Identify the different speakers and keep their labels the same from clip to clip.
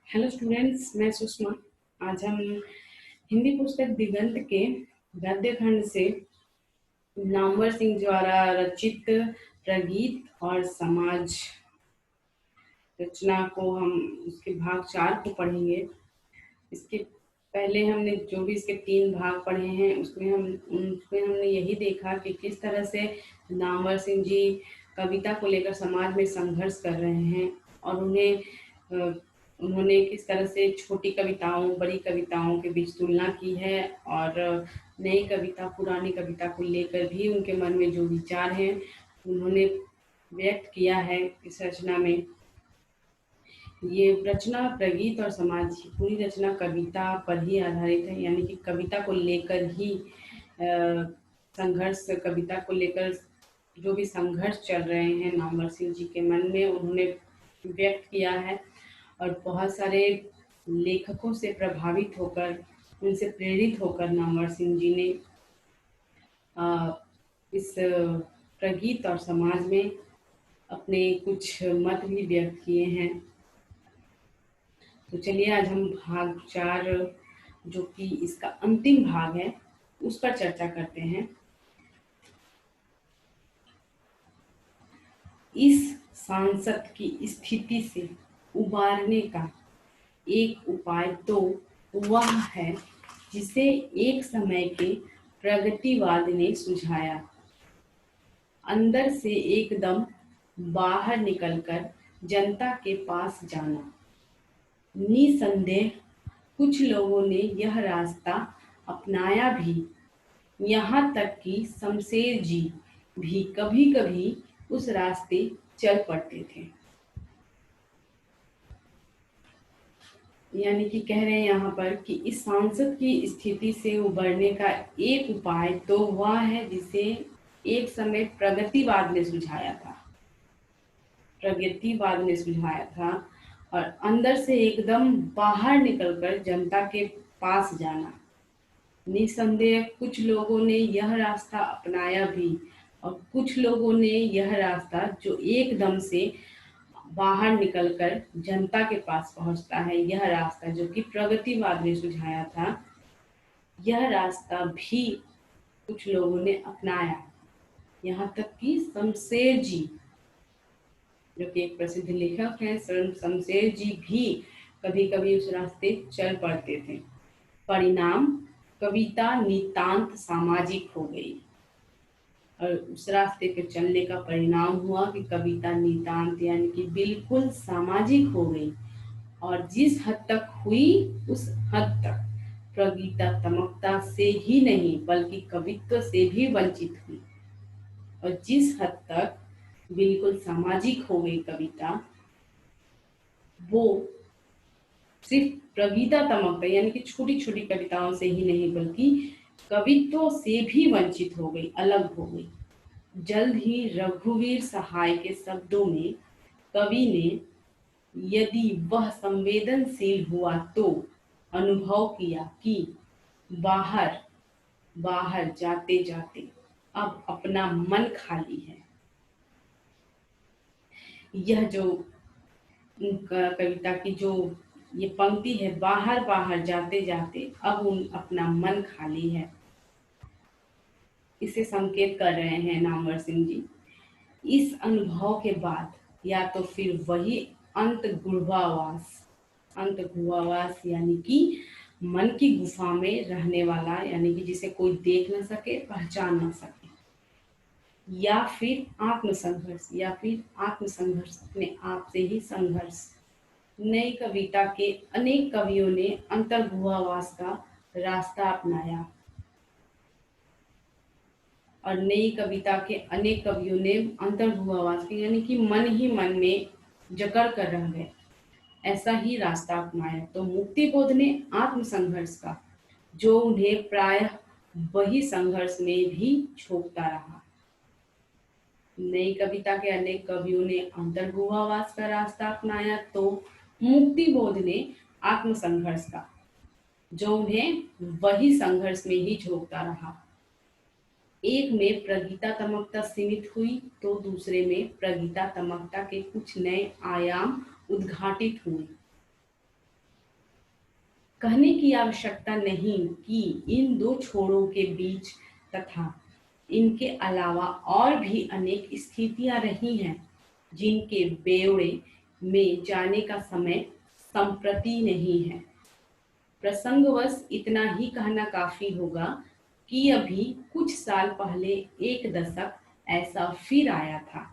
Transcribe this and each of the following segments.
Speaker 1: Hello students, मैं सुषमा। आज हम हिंदी पुस्तक दिगंत के गद्य खंड से नामवर सिंह द्वारा रचित प्रगीत और समाज रचना को हम उसके भाग 4 को पढ़ेंगे। इसके पहले हमने जो भी इसके 3 भाग पढ़े हैं उसमें हमने यही देखा कि किस तरह से नामवर सिंह जी कविता को लेकर समाज में संघर्ष कर रहे हैं और उन्होंने किस तरह से छोटी कविताओं बड़ी कविताओं के बीच तुलना की है और नई कविता पुरानी कविता को लेकर भी उनके मन में जो विचार हैं उन्होंने व्यक्त किया है इस रचना में। ये रचना प्रगीत और समाज की पूरी रचना कविता पर ही आधारित है, यानी कि कविता को लेकर ही संघर्ष, कविता को लेकर जो भी संघर्ष चल रहे हैं नामवर सिंह जी के मन में उन्होंने व्यक्त किया है। और बहुत सारे लेखकों से प्रभावित होकर, उनसे प्रेरित होकर नामवर सिंह जी ने इस प्रगीत और समाज में अपने कुछ मत भी व्यक्त किए हैं। तो चलिए आज हम भाग 4 जो कि इसका अंतिम भाग है उस पर चर्चा करते हैं। इस सांसद की स्थिति से उबारने का एक उपाय तो वह है जिसे एक समय के प्रगतिवाद ने सुझाया। अंदर से एकदम बाहर निकलकर जनता के पास जाना। निसंदेह कुछ लोगों ने यह रास्ता अपनाया भी, यहाँ तक कि शमशेर जी भी कभी कभी उस रास्ते चल पड़ते थे। यानी कि कह रहे हैं यहाँ पर कि इस सांसद की स्थिति से उबरने का एक उपाय तो वह है जिसे एक समय प्रगतिवाद ने सुझाया था और अंदर से एकदम बाहर निकलकर जनता के पास जाना। निसंदेह कुछ लोगों ने यह रास्ता अपनाया भी और कुछ लोगों ने यह रास्ता जो एकदम से बाहर निकलकर जनता के पास पहुंचता है, यह रास्ता जो कि प्रगतिवाद ने सुझाया था, यह रास्ता भी कुछ लोगों ने अपनाया। यहाँ तक कि शमशेर जी जो कि एक प्रसिद्ध लेखक हैं, शमशेर जी भी कभी कभी उस रास्ते चल पड़ते थे। परिणाम कविता नितांत सामाजिक हो गई और उस रास्ते पे चलने का परिणाम हुआ कि कविता नितांत यानी कि बिल्कुल सामाजिक हो गई और जिस हद तक हुई उस हद तक प्रगीतात्मकता से ही नहीं बल्कि कवित्व से भी वंचित हुई। और जिस हद तक बिल्कुल सामाजिक हो गई कविता, वो सिर्फ प्रगीतात्मकता यानी कि छोटी छोटी कविताओं से ही नहीं बल्कि कवित्व से भी वंचित हो गई, अलग हो गई। जल्द ही रघुवीर सहाय के शब्दों में कवि ने यदि वह संवेदनशील हुआ तो अनुभव किया कि बाहर बाहर जाते जाते अब अपना मन खाली है। यह जो कविता की जो ये पंक्ति है, बाहर बाहर जाते जाते अब अपना मन खाली है, इसे संकेत कर रहे हैं नामवर सिंह जी। इस अनुभव के बाद या तो फिर वही अंत गुहावास यानी कि मन की गुफा में रहने वाला, यानी कि जिसे कोई देख न सके, पहचान न सके, या फिर आत्मसंघर्ष अपने आप से ही संघर्ष। नई कविता के अनेक कवियों ने अंतर्गुहावास का रास्ता अपनाया और नई कविता के अनेक कवियों ने अंतर्गुहावास के यानी कि मन ही मन में जकड़ कर रह गए, ऐसा ही रास्ता अपनाया। तो मुक्ति बोध ने आत्मसंघर्ष का, जो उन्हें प्रायः वही संघर्ष में भी झोंकता रहा। नई कविता के अनेक कवियों ने अंतर्गुहावास का रास्ता अपनाया तो मुक्ति बोध ने आत्मसंघर्ष का, जो उन्हें वही संघर्ष में ही झोंकता रहा। एक में प्रगीतात्मकता सीमित हुई तो दूसरे में प्रगीतात्मकता के कुछ नए आयाम उद्घाटित हुए। कहने की आवश्यकता नहीं कि इन दो छोरों के बीच तथा इनके अलावा और भी अनेक स्थितियां रही हैं जिनके ब्यौरे में जाने का समय संप्रति नहीं है। प्रसंगवश इतना ही कहना काफी होगा कि अभी कुछ साल पहले एक दशक ऐसा फिर आया था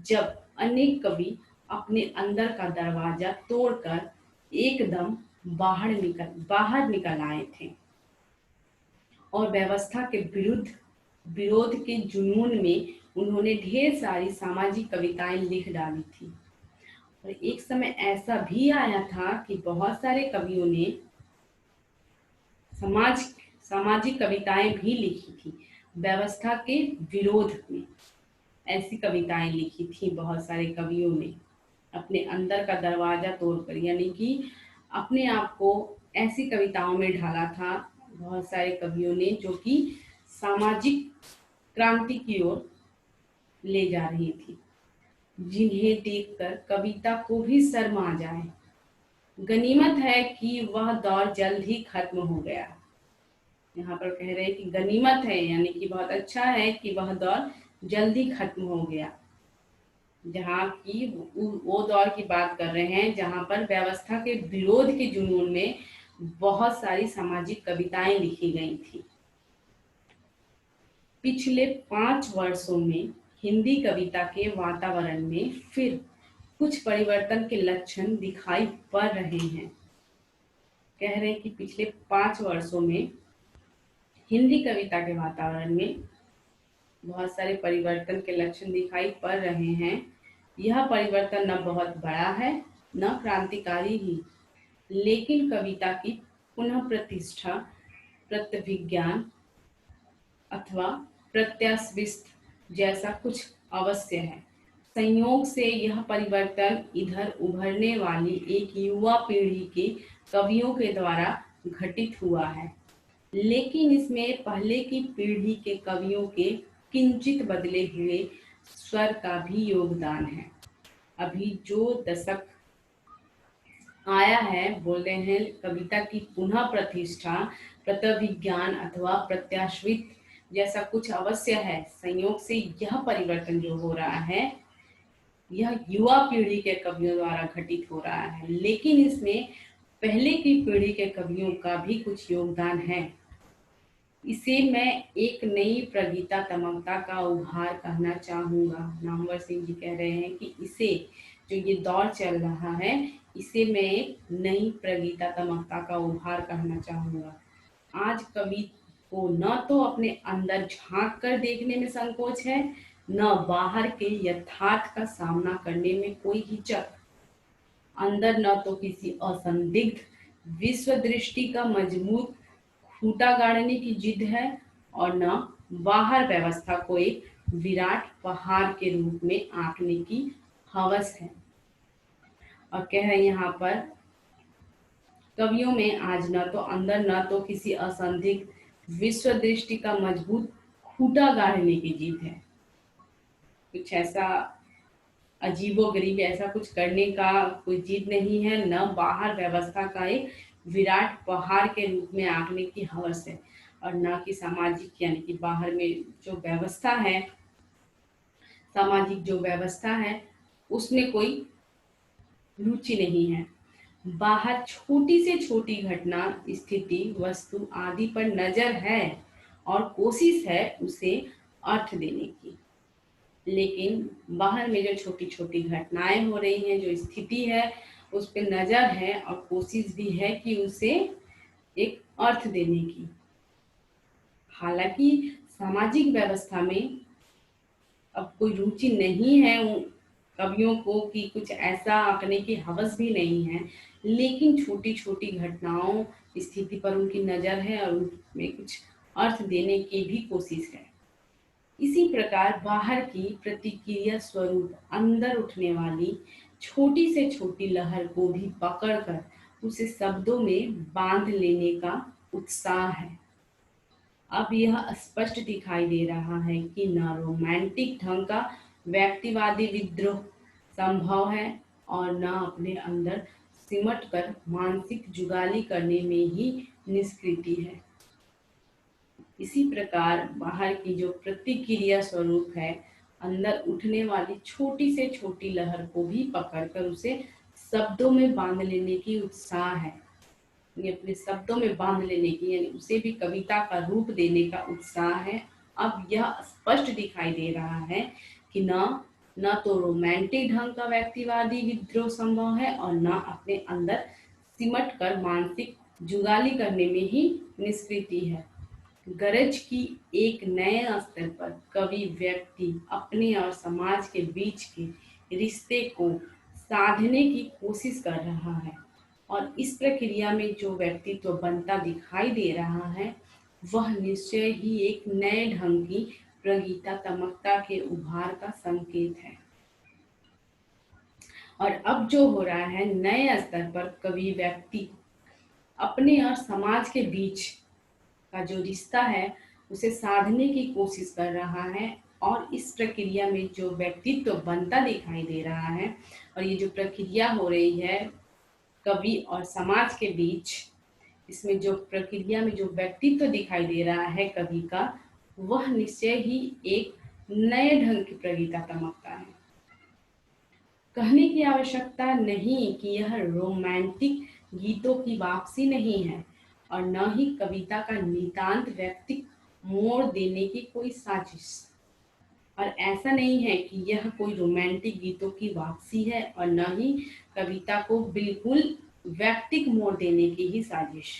Speaker 1: जब अनेक कवि अपने अंदर का दरवाजा तोड़कर एकदम बाहर निकल आए थे और व्यवस्था के विरोध के जुनून में उन्होंने ढेर सारी सामाजिक कविताएं लिख डाली थी। और एक समय ऐसा भी आया था कि बहुत सारे कवियों ने समाज सामाजिक कविताएं भी लिखी थी व्यवस्था के विरोध में। ऐसी कविताएं लिखी थी बहुत सारे कवियों ने अपने अंदर का दरवाजा तोड़कर, यानी कि अपने आप को ऐसी कविताओं में ढाला था बहुत सारे कवियों ने जो कि सामाजिक क्रांति की ओर ले जा रही थी, जिन्हें देखकर कविता को भी शर्म आ जाए। गनीमत है कि वह दौर जल्द ही खत्म हो गया। यहाँ पर कह रहे हैं कि गनीमत है, यानी कि बहुत अच्छा है कि वह दौर जल्दी खत्म हो गया। जहाँ की वो दौर की बात कर रहे हैं जहाँ पर व्यवस्था के विरोध के जुनून में बहुत सारी सामाजिक कविताएं लिखी गई थी। पिछले 5 वर्षों में हिंदी कविता के वातावरण में फिर कुछ परिवर्तन के लक्षण दिखाई पड़ रहे हैं। कह रहे हैं कि पिछले 5 वर्षों में हिंदी कविता के वातावरण में बहुत सारे परिवर्तन के लक्षण दिखाई पड़ रहे हैं। यह परिवर्तन न बहुत बड़ा है न क्रांतिकारी ही, लेकिन कविता की पुनः प्रतिष्ठा, प्रत्यभिज्ञान अथवा प्रत्यास्विष्ट जैसा कुछ अवश्य है। संयोग से यह परिवर्तन इधर उभरने वाली एक युवा पीढ़ी के कवियों के द्वारा घटित हुआ है, लेकिन इसमें पहले की पीढ़ी के कवियों के किंचित बदले हुए स्वर का भी योगदान है। अभी जो दशक आया है, बोलते हैं कविता की पुनः प्रतिष्ठा, प्रत्यभिज्ञान अथवा प्रत्याश्रित जैसा कुछ अवश्य है। संयोग से यह परिवर्तन जो हो रहा है यह युवा पीढ़ी के कवियों द्वारा घटित हो रहा है, लेकिन इसमें पहले की पीढ़ी के कवियों का भी कुछ योगदान है। इसे मैं एक नई प्रगीतात्मकता का उभार कहना चाहूँगा। नामवर सिंह जी कह रहे हैं कि इसे, जो ये दौर चल रहा है, इसे मैं एक नई प्रगीतात्मकता का उभार कहना चाहूँगा। आज कवि को न तो अपने अंदर झांक कर देखने में संकोच है, न बाहर के यथार्थ का सामना करने में कोई हिचक। अंदर न तो किसी असंदिग्ध विश्व दृष्टि का मजबूत खूंटा गाड़ने की जिद है और न बाहर व्यवस्था को एक विराट पहाड़ के रूप में आंकने की हवस है। और कह रहे हैं यहाँ पर कवियों में आज न तो अंदर न तो किसी असंदिग्ध विश्व दृष्टि का मजबूत खूंटा गाड़ने की जिद है। कुछ ऐसा अजीबोगरीब ऐसा कुछ करने का कोई जिद नहीं है, न बाहर व्यवस्था का एक विराट पहाड़ के रूप में आंकने की हवस है, और न कि सामाजिक, यानी कि बाहर में जो व्यवस्था है, सामाजिक जो व्यवस्था है उसमें कोई रुचि नहीं है। बाहर छोटी से छोटी घटना, स्थिति, वस्तु आदि पर नजर है और कोशिश है उसे अर्थ देने की, लेकिन बाहर में जो छोटी छोटी घटनाएं हो रही हैं, जो स्थिति है उस पर नजर है और कोशिश भी है कि उसे एक अर्थ देने की। हालांकि सामाजिक व्यवस्था में अब कोई रुचि नहीं है कवियों को कि कुछ ऐसा आंकने की हवस भी नहीं है, लेकिन छोटी छोटी घटनाओं, स्थिति पर उनकी नजर है और उनमें कुछ अर्थ देने की भी कोशिश है। इसी प्रकार बाहर की प्रतिक्रिया स्वरूप अंदर उठने वाली छोटी से छोटी लहर को भी पकड़कर उसे शब्दों में बांध लेने का उत्साह है। अब यह स्पष्ट दिखाई दे रहा है कि न रोमांटिक ढंग का व्यक्तिवादी विद्रोह संभव है और न अपने अंदर सिमट कर मानसिक जुगाली करने में ही निष्कृति है। इसी प्रकार बाहर की जो प्रतिक्रिया स्वरूप है, अंदर उठने वाली छोटी से छोटी लहर को भी पकड़कर उसे शब्दों में बांध लेने की उत्साह है। ये अपने शब्दों में बांध लेने की, यानी उसे भी कविता का रूप देने का उत्साह है। अब यह स्पष्ट दिखाई दे रहा है कि न तो रोमांटिक ढंग का व्यक्तिवादी विद्रोह संभव है और न अपने अंदर सिमट कर मानसिक जुगाली करने में ही निष्कृति है। गरज की एक नए स्तर पर कवि व्यक्ति अपने और समाज के बीच के रिश्ते को साधने की कोशिश कर रहा है, और इस प्रक्रिया में जो व्यक्तित्व बनता दिखाई दे रहा है वह निश्चय ही एक नए ढंग की प्रगीतात्मकता के उभार का संकेत है। और अब जो हो रहा है, नए स्तर पर कवि व्यक्ति अपने और समाज के बीच का जो रिश्ता है उसे साधने की कोशिश कर रहा है, और इस प्रक्रिया में जो व्यक्तित्व बनता दिखाई दे रहा है, और ये जो प्रक्रिया हो रही है कवि और समाज के बीच, इसमें जो प्रक्रिया में जो व्यक्तित्व दिखाई दे रहा है कवि का, वह निश्चय ही एक नए ढंग की प्रगीतात्मकता है। कहने की आवश्यकता नहीं कि यह रोमांटिक गीतों की वापसी नहीं है, और न ही कविता का नितांत व्यक्तिक मोड़ देने की कोई साजिश। और ऐसा नहीं है कि यह कोई रोमांटिक गीतों की वापसी है और न ही कविता को बिल्कुल व्यक्तिक मोड़ देने की ही साजिश।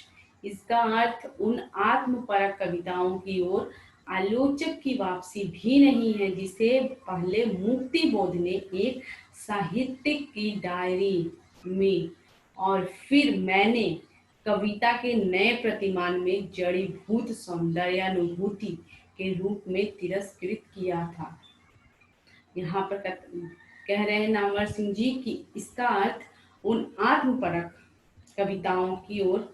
Speaker 1: इसका अर्थ उन आत्मपरक कविताओं की ओर आलोचक की वापसी भी नहीं है जिसे पहले मुक्ति बोध ने एक साहित्यिक की डायरी में और फिर मैंने कविता के नए प्रतिमान में जड़ीभूत सौंदर्यानुभूति के रूप में तिरस्कृत किया था। यहाँ पर कह रहे हैं नामवर सिंह जी कि इसका अर्थ उन आत्मपरक कविताओं की ओर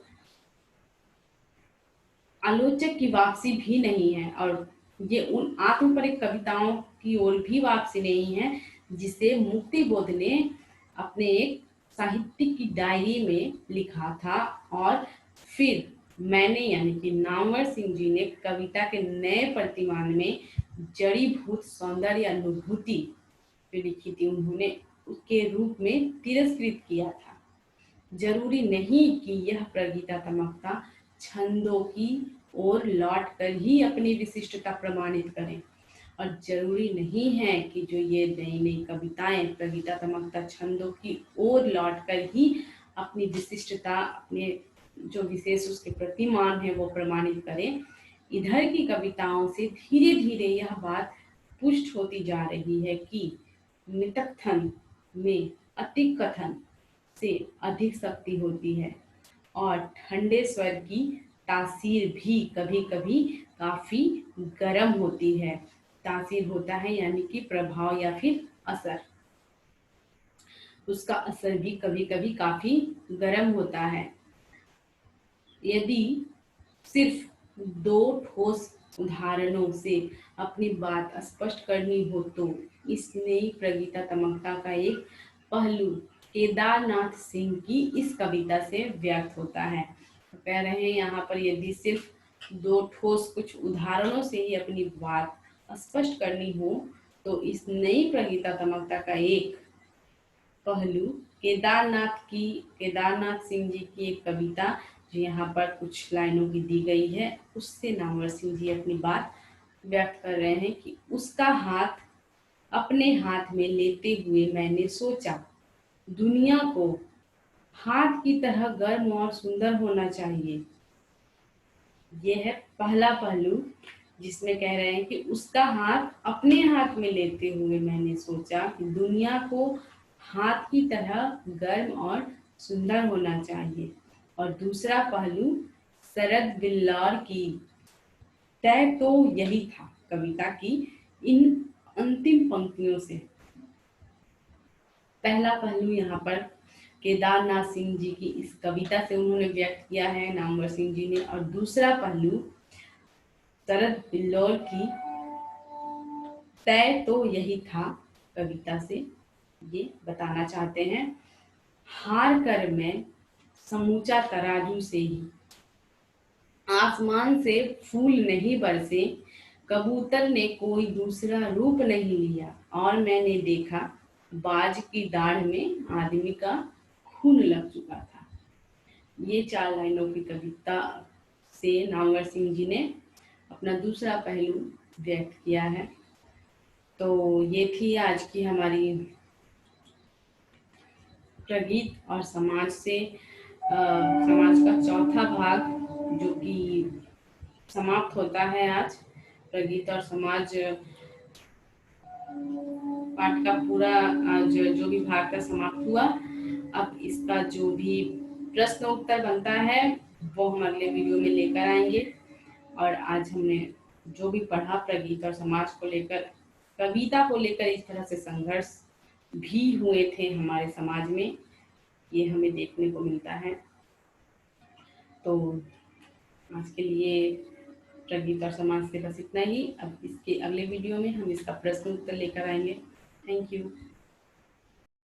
Speaker 1: आलोचक की वापसी भी नहीं है, और ये उन आत्मपरक कविताओं की ओर भी वापसी नहीं है जिसे मुक्ति बोध ने अपने एक साहित्य की डायरी में लिखा था, और फिर मैंने यानी कि नामवर सिंह जी ने कविता के नए प्रतिमान में जड़ीभूत सौंदर्य अनुभूति जो लिखी थी उन्होंने उसके रूप में तिरस्कृत किया था। जरूरी नहीं कि यह प्रगीतात्मकता छंदों की ओर लौट कर ही अपनी विशिष्टता प्रमाणित करें, और जरूरी नहीं है कि जो ये नई नई कविताएं प्रगीतात्मकता छंदों की ओर लौट कर ही अपनी विशिष्टता, अपने जो विशेष उसके प्रतिमान है वो प्रमाणित करें। इधर की कविताओं से धीरे धीरे यह बात पुष्ट होती जा रही है कि नितकथन में अति कथन से अधिक शक्ति होती है, और ठंडे स्वर की तासीर भी कभी कभी काफी गर्म होती है। तासीर होता है यानी कि प्रभाव या फिर असर, उसका असर भी कभी कभी काफी गर्म होता है। यदि सिर्फ दो ठोस उदाहरणों से अपनी बात स्पष्ट करनी हो तो इस नई प्रगीतात्मकता का एक पहलू केदारनाथ सिंह की इस कविता से व्यक्त होता है। तो कह रहे हैं यहाँ पर यदि सिर्फ दो ठोस कुछ उदाहरणों से ही अपनी बात स्पष्ट करनी हो तो इस नई प्रगीतात्मकता का एक पहलू केदारनाथ सिंह जी की एक कविता जो यहाँ पर कुछ लाइनों की दी गई है उससे नामवर सिंह जी अपनी बात व्यक्त कर रहे हैं कि उसका हाथ अपने हाथ में लेते हुए मैंने सोचा दुनिया को हाथ की तरह गर्म और सुंदर होना चाहिए। यह है पहला पहलू जिसमें कह रहे हैं कि उसका हाथ अपने हाथ में लेते हुए मैंने सोचा कि दुनिया को हाथ की तरह गर्म और सुंदर होना चाहिए। और दूसरा पहलू शरद बिल्लौर की तय तो यही था कविता की इन अंतिम पंक्तियों से। पहला पहलू यहाँ पर केदारनाथ सिंह जी की इस कविता से उन्होंने व्यक्त किया है नामवर सिंह जी ने, और दूसरा पहलू शरद बिल्लौर की तय तो यही था कविता से ये बताना चाहते हैं। हार कर मैं समूचा तराजू से ही, आसमान से फूल नहीं बरसे, कबूतर ने कोई दूसरा रूप नहीं लिया, और मैंने देखा बाज की दाढ़ में आदमी का खून लग चुका था। ये 4 लाइनों की कविता से नामवर सिंह जी ने अपना दूसरा पहलू व्यक्त किया है। तो ये थी आज की हमारी प्रगीत और समाज से समाज का चौथा भाग, जो कि समाप्त होता है आज। प्रगीत और समाज पाठ का पूरा आज जो भी भाग का समाप्त हुआ। अब इसका जो भी प्रश्न उत्तर बनता है वो हम अगले वीडियो में लेकर आएंगे। और आज हमने जो भी पढ़ा प्रगीत और समाज को लेकर, कविता को लेकर इस तरह से संघर्ष भी हुए थे हमारे समाज में, ये हमें देखने को मिलता है। तो आज के लिए प्रगीत और समाज से बस इतना ही। अब इसके अगले वीडियो में हम इसका प्रश्न उत्तर लेकर आएंगे। Thank you.